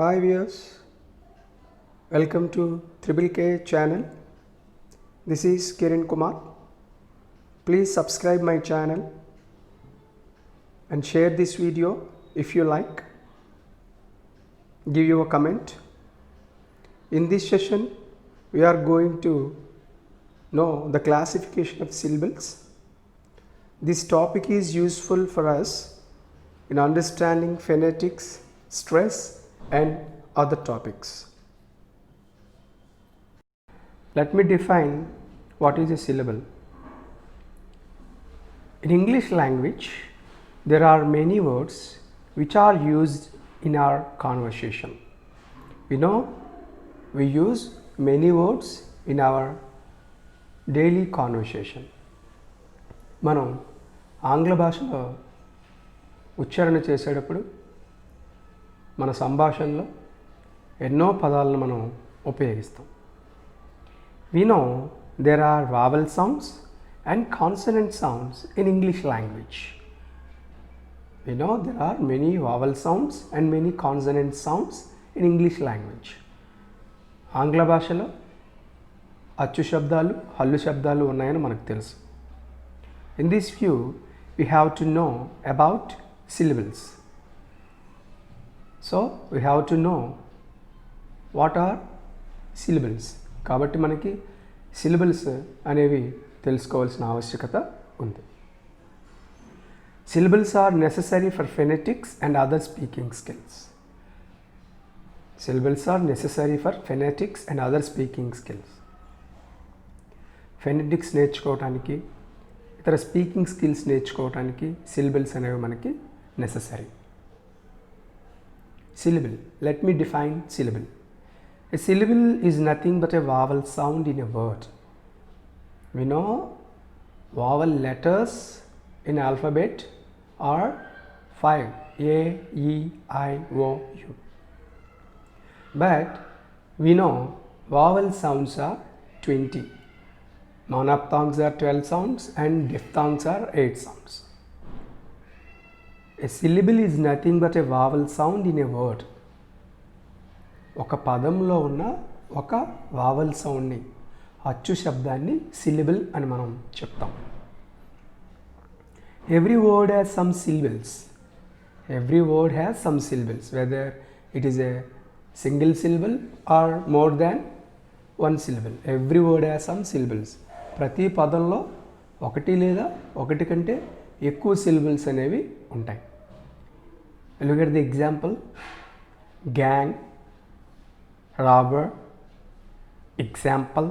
Hi viewers, welcome to Triple K channel. This is Kiran Kumar. Please subscribe my channel and share this video if you like. Give your comment. In this session, we are going to know the classification of syllables. This topic is useful for us in understanding phonetics, stress, and other topics. Let me define what is a syllable. In English language, there are many words which are used in our conversation. We use many words in our daily conversation. మనం ఆంగ్ల భాషలో ఉచ్చారణ చేసేటప్పుడు మన సంభాషణలో ఎన్నో పదాలను మనం ఉపయోగిస్తాం. We know there are vowel sounds and consonant sounds in English language. We know there are many vowel sounds and many consonant sounds in English language. ఆంగ్ల భాషలో అచ్చు శబ్దాలు, హల్లు శబ్దాలు ఉన్నాయని మనకు తెలుసు. In this view, we have to know about syllables. So, we have to know what are syllables. కాబట్టి మనకి సిలబుల్స్ అనేవి తెలుసుకోవాల్సిన ఆవశ్యకత ఉంది. Syllables are necessary for phonetics and other speaking skills. Syllables are necessary for phonetics and other speaking skills. ఫెనెటిక్స్ నేర్చుకోవడానికి, ఇతర speaking skills నేర్చుకోవడానికి syllables అనేవి మనకి necessary. Syllable. Let me define syllable. A syllable is nothing but a vowel sound in a word. We know vowel letters in alphabet are 5: A, E, I, O, U. But we know vowel sounds are 20. Monophthongs are 12 sounds and diphthongs are 8 sounds. A syllable is nothing but a vowel sound in a word. ఒక పదంలో ఉన్న ఒక vowel సౌండ్ని, అచ్చు శబ్దాన్ని syllable అని మనం చెప్తాం. Every word has some syllables. Every word has some syllables, whether it is a single syllable or more than one syllable. Every word has some syllables. ప్రతి పదంలో ఒకటి లేదా ఒకటి కంటే ఎక్కువ సిలబుల్స్ అనేవి ఉంటాయి. Look at the example: gang, robber, example,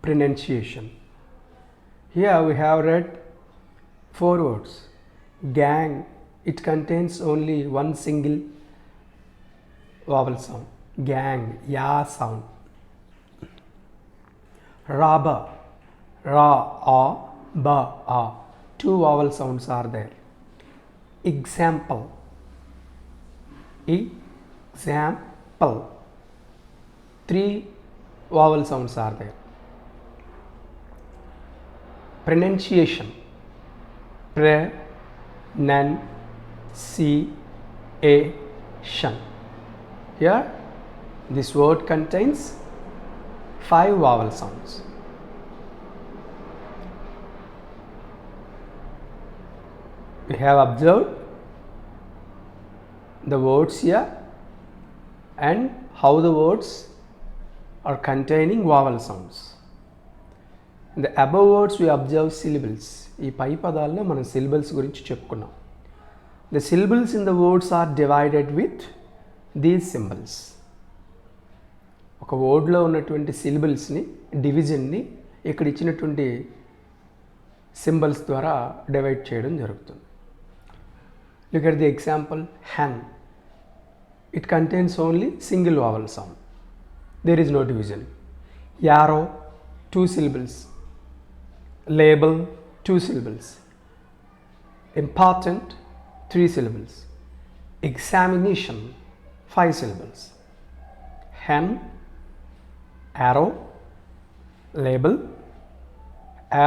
pronunciation. Here we have read 4 words. Gang, it contains only one single vowel sound. Gang, ya sound. Robber, ra, a, ba, a. 2 vowel sounds are there. Example, example. 3 vowel sounds are there. Pronunciation, pronunciation. Here this word contains 5 vowel sounds. We have observed the words here and how the words are containing vowel sounds. In the above words we observe syllables. ఈ పై పదాల్లో మనం syllables గురించి చెప్పుకున్నాం. The syllables in the words are divided with these symbols. ఒక వర్డ్లో ఉన్నటువంటి సిలబుల్స్ని, డివిజన్ని ఇక్కడ ఇచ్చినటువంటి symbols ద్వారా డివైడ్ చేయడం జరుగుతుంది. Look at the example: hen. It contains only single vowel sound. There is no division. Yarrow, 2 syllables. Label, 2 syllables. Important, 3 syllables. Examination, 5 syllables. Hen, arrow, label.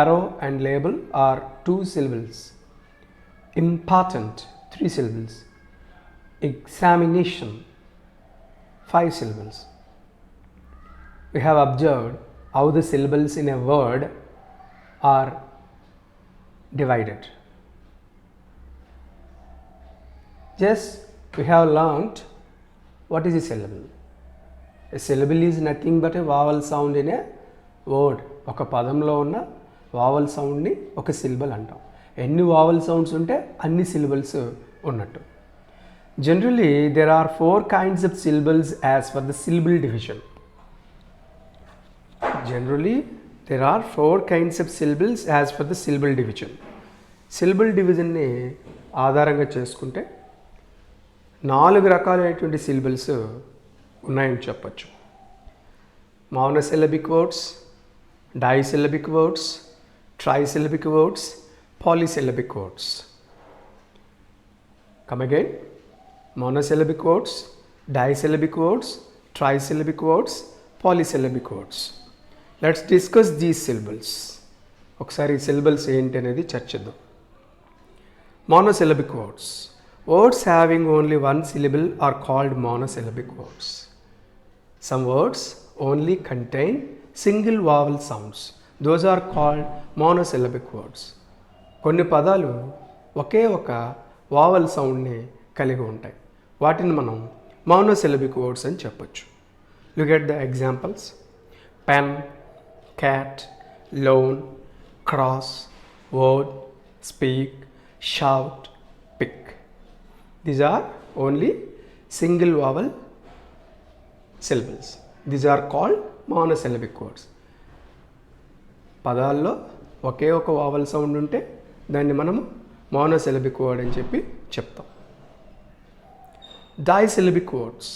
Arrow and label are 2 syllables. Important, 3 syllables. examination, 5 syllables. We have observed how the syllables in a word are divided. Just we have learnt what is a syllable. A syllable is nothing but a vowel sound in a word. ఒక పదంలో ఉన్న vowel soundని ఒక syllable అంటాం. ఎన్ని vowel sounds ఉంటే అన్ని syllables ఉన్నట్టు. Generally, there are 4 kinds of syllables as per the syllable division. Generally, there are 4 kinds of syllables as per the syllable division. Syllable divisionని ఆధారంగా చేసుకుంటే 4 రకాలైనటువంటి syllables ఉన్నాయని చెప్పచ్చు. Monosyllabic words, disyllabic words, trisyllabic words, polysyllabic words. Come again. Monosyllabic words, disyllabic words, trisyllabic words, polysyllabic words. Let's discuss these syllables. ఒకసారి syllables ఏంటి అనేది చర్చిద్దాం. Monosyllabic words. Words having only one syllable are called monosyllabic words. Some words only contain single vowel sounds. Those are called monosyllabic words. కొన్ని పదాలు ఒకే ఒక vowel soundని కలిగి ఉంటాయి. వాటిని మనం monosyllabic words అని చెప్పొచ్చు. Look at the examples. Pen, cat, loan, cross, word, speak, shout, pick. These are only single vowel syllables. These are called monosyllabic words. పదాల్లో ఒకే ఒక vowel sound ఉంటే దాన్ని మనము monosyllabic word అని చెప్పి చెప్తాం. Disyllabic words.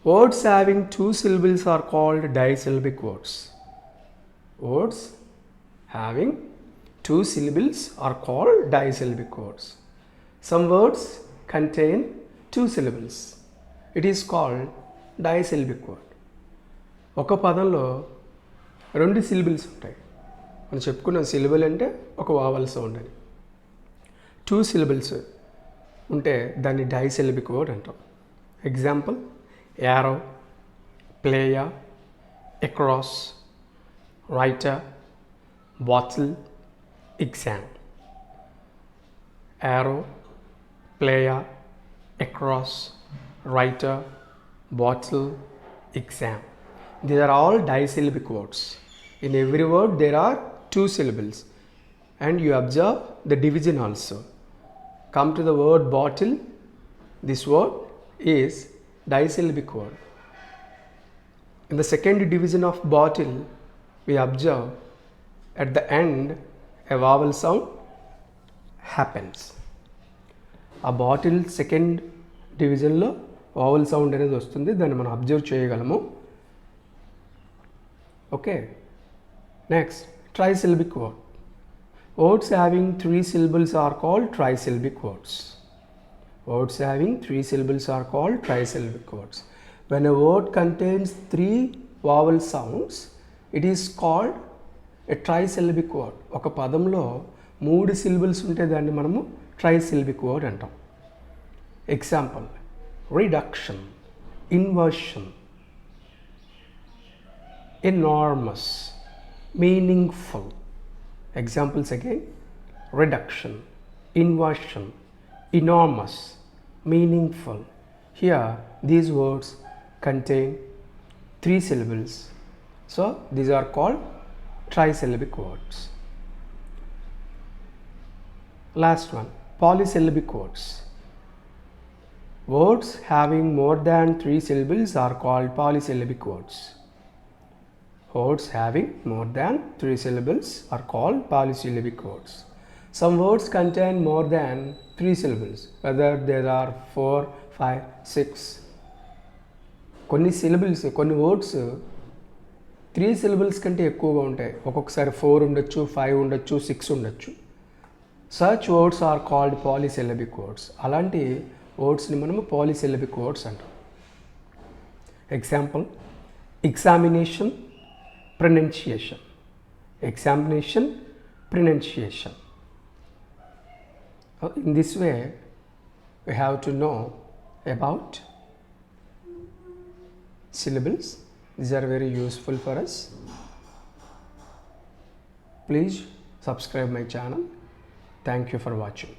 Words having 2 syllables are called disyllabic words. Words having 2 syllables are called disyllabic words. Some words contain 2 syllables. It is called disyllabic word. ఒక పదంలో 2 syllables ఉంటాయి. మనం చెప్పుకున్న syllable అంటే ఒక vowel sound అని. 2 syllables ఉంటే దాన్ని disyllabic word అంటాం. Example: arrow, player, across, writer, bottle, exam. Arrow, player, across, writer, bottle, exam. These are all disyllabic words. In every word there are 2 syllables, and you observe the division also. Come to the word bottle. This word is disyllabic word. In the second division of bottle, we observe at the end a vowel sound happens. ఆ bottle second డివిజన్లో vowel sound అనేది వస్తుంది. దాన్ని మనం observe చేయగలము. Okay, next trisyllabic word. Words having 3 syllables are called trisyllabic words. Words having 3 syllables are called trisyllabic words. When a word contains 3 vowel sounds, it is called a trisyllabic word. ఒక పదంలో 3 syllables ఉంటే దాన్ని మనము trisyllabic word అంటాం. Example: reduction, inversion, enormous, meaningful. Examples again: reduction, inversion, enormous, meaningful. Here these words contain 3 syllables, so these are called trisyllabic words. Last one, polysyllabic words. Words having more than 3 syllables are called polysyllabic words. Words having more than 3 syllables are called polysyllabic words. Some words contain more than 3 syllables, whether there are 4, 5, 6. కొన్ని syllables, కొన్ని words 3 syllables కంటే ఎక్కువగా ఉంటాయి. ఒక్కొక్కసారి 4 ఉండొచ్చు, 5 ఉండొచ్చు, 6 ఉండొచ్చు. Such words are called polysyllabic words. అలాంటి వర్డ్స్ని మనము polysyllabic words అంటాం. Example: examination, pronunciation. Examination, pronunciation. In this way, we have to know about syllables. These are very useful for us. Please subscribe my channel. Thank you for watching.